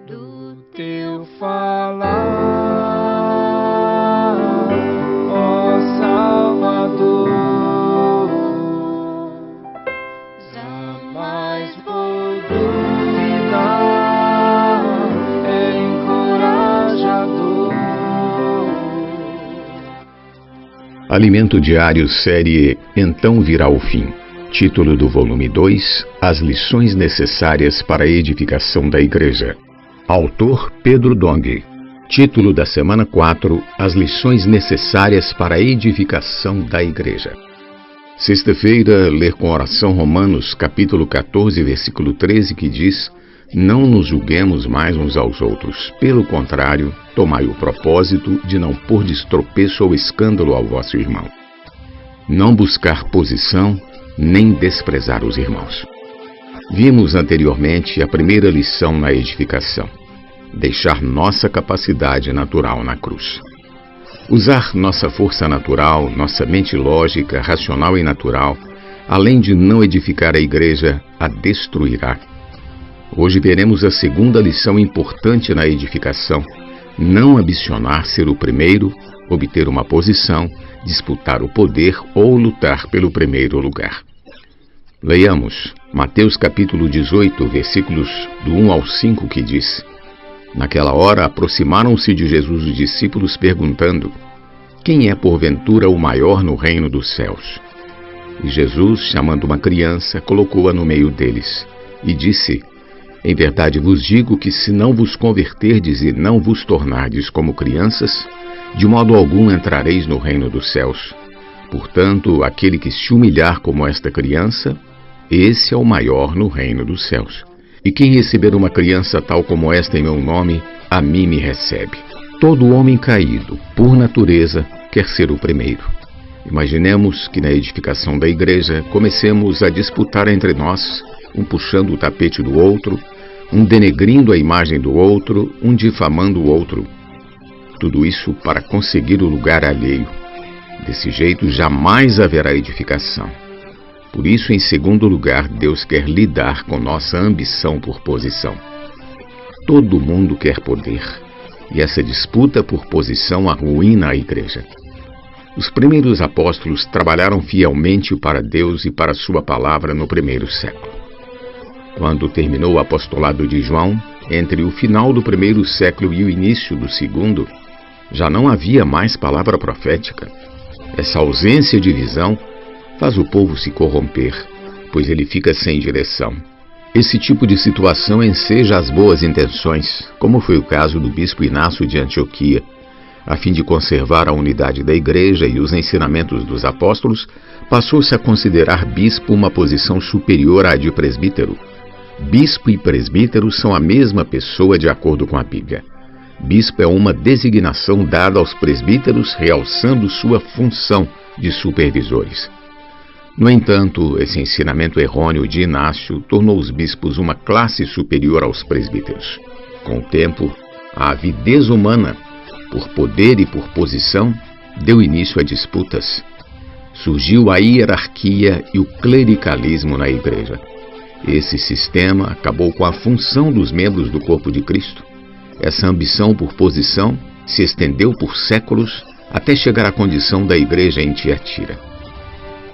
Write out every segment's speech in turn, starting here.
Do teu falar, ó Salvador, jamais vou duvidar, é encorajador. Alimento Diário, série Então Virá o Fim. Título do volume 2, As lições necessárias para a edificação da Igreja. Autor Pedro Dong. Título da semana 4, As lições necessárias para a edificação da Igreja. Sexta-feira, ler com oração Romanos, capítulo 14, versículo 13, que diz: Não nos julguemos mais uns aos outros. Pelo contrário, tomai o propósito de não pôr de tropeço ou escândalo ao vosso irmão. Não buscar posição, nem desprezar os irmãos. Vimos anteriormente a primeira lição na edificação: deixar nossa capacidade natural na cruz. Usar nossa força natural, nossa mente lógica, racional e natural, além de não edificar a igreja, a destruirá. Hoje veremos a segunda lição importante na edificação: não ambicionar ser o primeiro, obter uma posição, disputar o poder ou lutar pelo primeiro lugar. Leiamos Mateus capítulo 18, versículos do 1 ao 5, que diz: Naquela hora aproximaram-se de Jesus os discípulos perguntando: Quem é porventura o maior no reino dos céus? E Jesus, chamando uma criança, colocou-a no meio deles e disse: Em verdade vos digo que se não vos converterdes e não vos tornardes como crianças, de modo algum entrareis no reino dos céus. Portanto, aquele que se humilhar como esta criança, esse é o maior no reino dos céus. E quem receber uma criança tal como esta em meu nome, a mim me recebe. Todo homem caído, por natureza, quer ser o primeiro. Imaginemos que na edificação da igreja comecemos a disputar entre nós, um puxando o tapete do outro, um denegrindo a imagem do outro, um difamando o outro. Tudo isso para conseguir o lugar alheio. Desse jeito jamais haverá edificação. Por isso, em segundo lugar, Deus quer lidar com nossa ambição por posição. Todo mundo quer poder, e essa disputa por posição arruína a igreja. Os primeiros apóstolos trabalharam fielmente para Deus e para sua palavra no primeiro século. Quando terminou o apostolado de João, entre o final do primeiro século e o início do segundo, já não havia mais palavra profética. Essa ausência de visão faz o povo se corromper, pois ele fica sem direção. Esse tipo de situação enseja as boas intenções, como foi o caso do bispo Inácio de Antioquia. A fim de conservar a unidade da igreja e os ensinamentos dos apóstolos, passou-se a considerar bispo uma posição superior à de presbítero. Bispo e presbítero são a mesma pessoa de acordo com a Bíblia. Bispo é uma designação dada aos presbíteros, realçando sua função de supervisores. No entanto, esse ensinamento errôneo de Inácio tornou os bispos uma classe superior aos presbíteros. Com o tempo, a avidez humana, por poder e por posição, deu início a disputas. Surgiu a hierarquia e o clericalismo na igreja. Esse sistema acabou com a função dos membros do corpo de Cristo. Essa ambição por posição se estendeu por séculos até chegar à condição da igreja em Tiatira.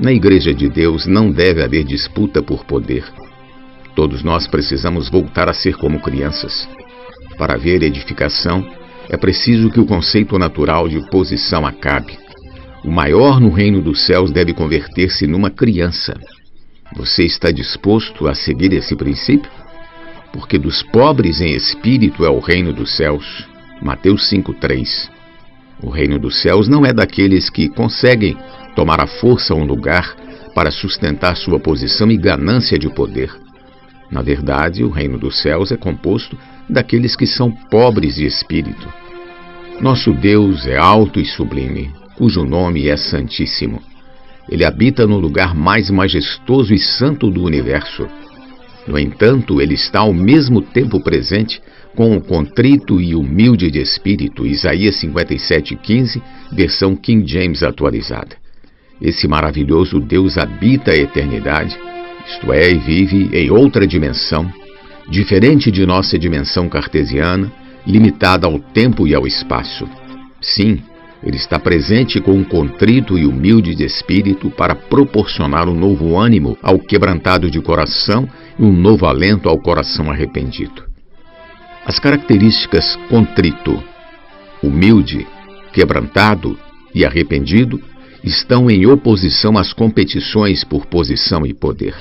Na igreja de Deus não deve haver disputa por poder. Todos nós precisamos voltar a ser como crianças. Para haver edificação, é preciso que o conceito natural de posição acabe. O maior no reino dos céus deve converter-se numa criança. Você está disposto a seguir esse princípio? Porque dos pobres em espírito é o reino dos céus. Mateus 5:3. O reino dos céus não é daqueles que conseguem tomar à força um lugar para sustentar sua posição e ganância de poder. Na verdade, o reino dos céus é composto daqueles que são pobres de espírito. Nosso Deus é alto e sublime, cujo nome é Santíssimo. Ele habita no lugar mais majestoso e santo do universo. No entanto, ele está ao mesmo tempo presente com o contrito e humilde de espírito, Isaías 57:15, versão King James atualizada. Esse maravilhoso Deus habita a eternidade, isto é, e vive em outra dimensão, diferente de nossa dimensão cartesiana, limitada ao tempo e ao espaço. Sim, ele está presente com um contrito e humilde de espírito para proporcionar um novo ânimo ao quebrantado de coração e um novo alento ao coração arrependido. As características contrito, humilde, quebrantado e arrependido estão em oposição às competições por posição e poder.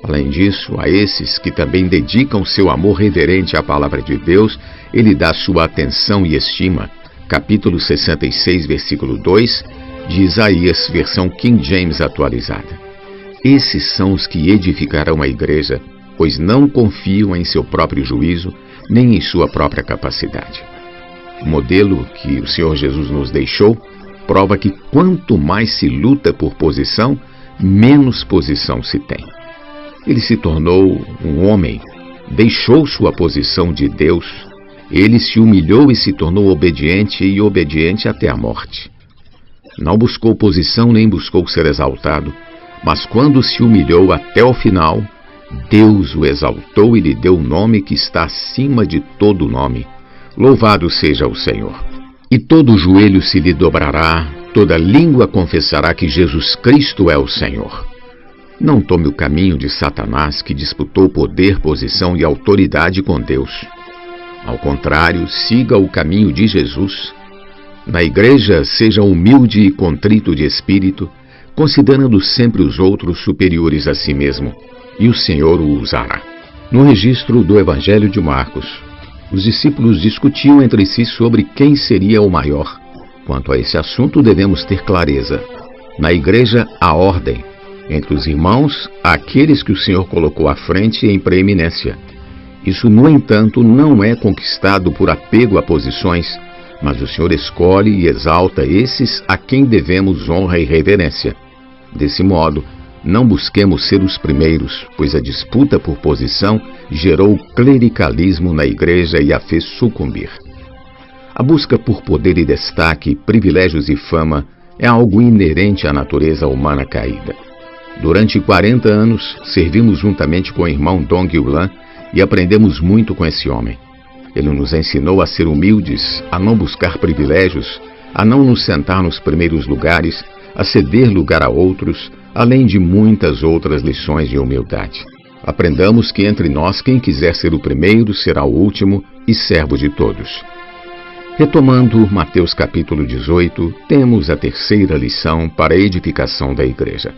Além disso, a esses que também dedicam seu amor reverente à palavra de Deus, ele dá sua atenção e estima. Capítulo 66, versículo 2, de Isaías, versão King James atualizada. Esses são os que edificarão a igreja, pois não confiam em seu próprio juízo, nem em sua própria capacidade. O modelo que o Senhor Jesus nos deixou prova que quanto mais se luta por posição, menos posição se tem. Ele se tornou um homem, deixou sua posição de Deus. Ele se humilhou e se tornou obediente, e obediente até a morte. Não buscou posição nem buscou ser exaltado, mas quando se humilhou até o final, Deus o exaltou e lhe deu o nome que está acima de todo nome. Louvado seja o Senhor. E todo joelho se lhe dobrará, toda língua confessará que Jesus Cristo é o Senhor. Não tome o caminho de Satanás, que disputou poder, posição e autoridade com Deus. Ao contrário, siga o caminho de Jesus. Na igreja, seja humilde e contrito de espírito, considerando sempre os outros superiores a si mesmo, e o Senhor o usará. No registro do Evangelho de Marcos, os discípulos discutiam entre si sobre quem seria o maior. Quanto a esse assunto, devemos ter clareza. Na igreja, há ordem. Entre os irmãos, há aqueles que o Senhor colocou à frente em preeminência. Isso, no entanto, não é conquistado por apego a posições, mas o Senhor escolhe e exalta esses a quem devemos honra e reverência. Desse modo, não busquemos ser os primeiros, pois a disputa por posição gerou o clericalismo na igreja e a fez sucumbir. A busca por poder e destaque, privilégios e fama é algo inerente à natureza humana caída. Durante 40 anos, servimos juntamente com o irmão Dong Yulan e aprendemos muito com esse homem. Ele nos ensinou a ser humildes, a não buscar privilégios, a não nos sentar nos primeiros lugares, a ceder lugar a outros, além de muitas outras lições de humildade. Aprendamos que entre nós quem quiser ser o primeiro será o último e servo de todos. Retomando Mateus capítulo 18, temos a terceira lição para a edificação da igreja.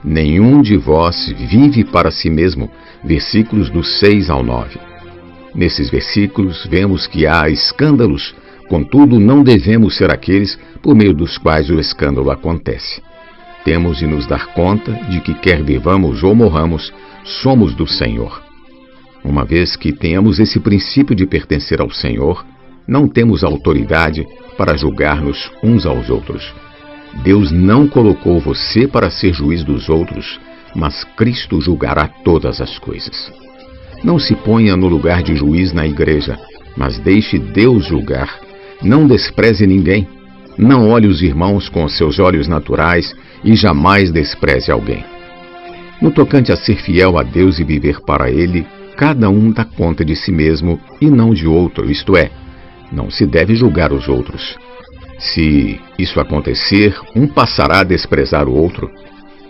Nenhum de vós vive para si mesmo, versículos do 6 ao 9. Nesses versículos vemos que há escândalos, contudo não devemos ser aqueles por meio dos quais o escândalo acontece. Temos de nos dar conta de que quer vivamos ou morramos, somos do Senhor. Uma vez que tenhamos esse princípio de pertencer ao Senhor, não temos autoridade para julgar-nos uns aos outros. Deus não colocou você para ser juiz dos outros, mas Cristo julgará todas as coisas. Não se ponha no lugar de juiz na igreja, mas deixe Deus julgar. Não despreze ninguém. Não olhe os irmãos com os seus olhos naturais e jamais despreze alguém. No tocante a ser fiel a Deus e viver para Ele, cada um dá conta de si mesmo e não de outro, isto é, não se deve julgar os outros. Se isso acontecer, um passará a desprezar o outro.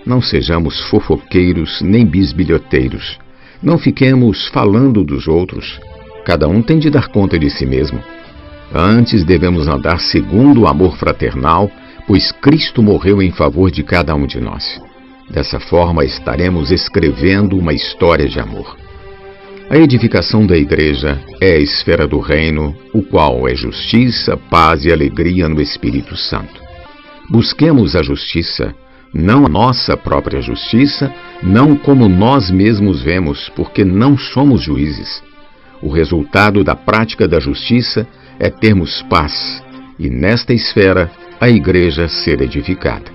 Não sejamos fofoqueiros nem bisbilhoteiros. Não fiquemos falando dos outros. Cada um tem de dar conta de si mesmo. Antes devemos andar segundo o amor fraternal, pois Cristo morreu em favor de cada um de nós. Dessa forma estaremos escrevendo uma história de amor. A edificação da igreja é a esfera do reino, o qual é justiça, paz e alegria no Espírito Santo. Busquemos a justiça, não a nossa própria justiça, não como nós mesmos vemos, porque não somos juízes. O resultado da prática da justiça é termos paz, e nesta esfera a igreja ser edificada.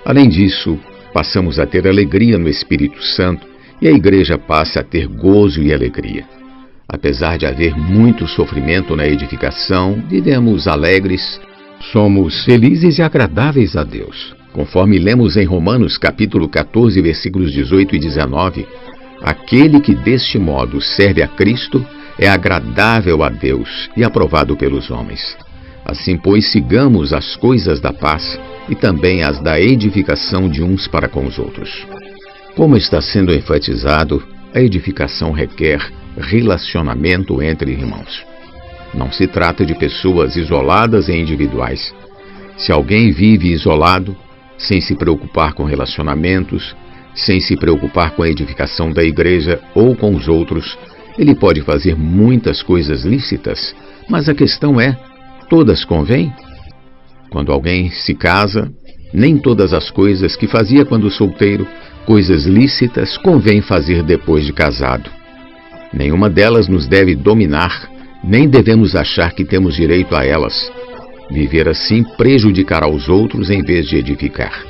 Além disso, passamos a ter alegria no Espírito Santo, e a igreja passe a ter gozo e alegria. Apesar de haver muito sofrimento na edificação, vivemos alegres, somos felizes e agradáveis a Deus. Conforme lemos em Romanos capítulo 14, versículos 18 e 19, aquele que deste modo serve a Cristo é agradável a Deus e aprovado pelos homens. Assim, pois, sigamos as coisas da paz e também as da edificação de uns para com os outros. Como está sendo enfatizado, a edificação requer relacionamento entre irmãos. Não se trata de pessoas isoladas e individuais. Se alguém vive isolado, sem se preocupar com relacionamentos, sem se preocupar com a edificação da igreja ou com os outros, ele pode fazer muitas coisas lícitas, mas a questão é, todas convêm? Quando alguém se casa, nem todas as coisas que fazia quando solteiro, coisas lícitas, convém fazer depois de casado. Nenhuma delas nos deve dominar, nem devemos achar que temos direito a elas. Viver assim prejudicará os outros em vez de edificar.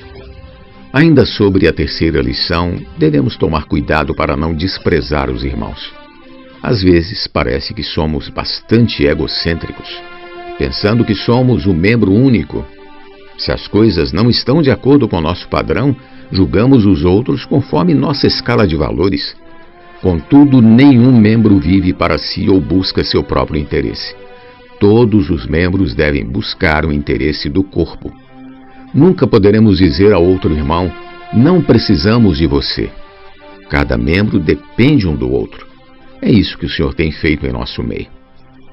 Ainda sobre a terceira lição, devemos tomar cuidado para não desprezar os irmãos. Às vezes parece que somos bastante egocêntricos, pensando que somos o membro único. Se as coisas não estão de acordo com o nosso padrão, julgamos os outros conforme nossa escala de valores. Contudo, nenhum membro vive para si ou busca seu próprio interesse. Todos os membros devem buscar o interesse do corpo. Nunca poderemos dizer a outro irmão, não precisamos de você. Cada membro depende um do outro. É isso que o Senhor tem feito em nosso meio.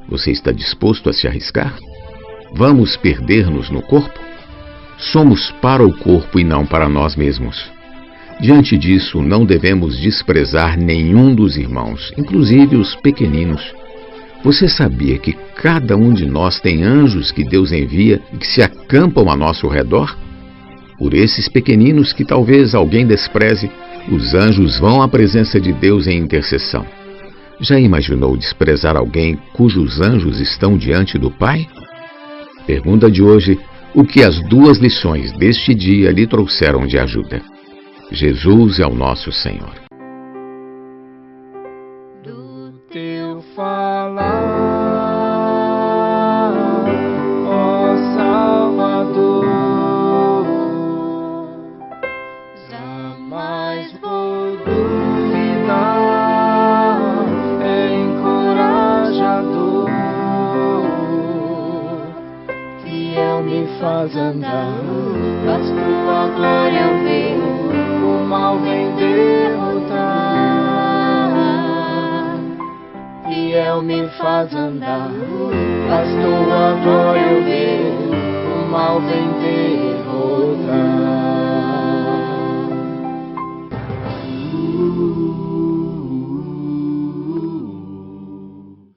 Você está disposto a se arriscar? Vamos perder-nos no corpo? Somos para o corpo e não para nós mesmos. Diante disso, não devemos desprezar nenhum dos irmãos, inclusive os pequeninos. Você sabia que cada um de nós tem anjos que Deus envia e que se acampam a nosso redor? Por esses pequeninos que talvez alguém despreze, os anjos vão à presença de Deus em intercessão. Já imaginou desprezar alguém cujos anjos estão diante do Pai? Pergunta de hoje: o que as duas lições deste dia lhe trouxeram de ajuda? Jesus é o nosso Senhor. Do teu falar, ó Salvador, jamais vou duvidar, é encorajador, fiel me faz andar, faz tua glória ver. O mal vem derrotar, fiel me faz andar, faz tua glória eu ver, o mal vem derrotar.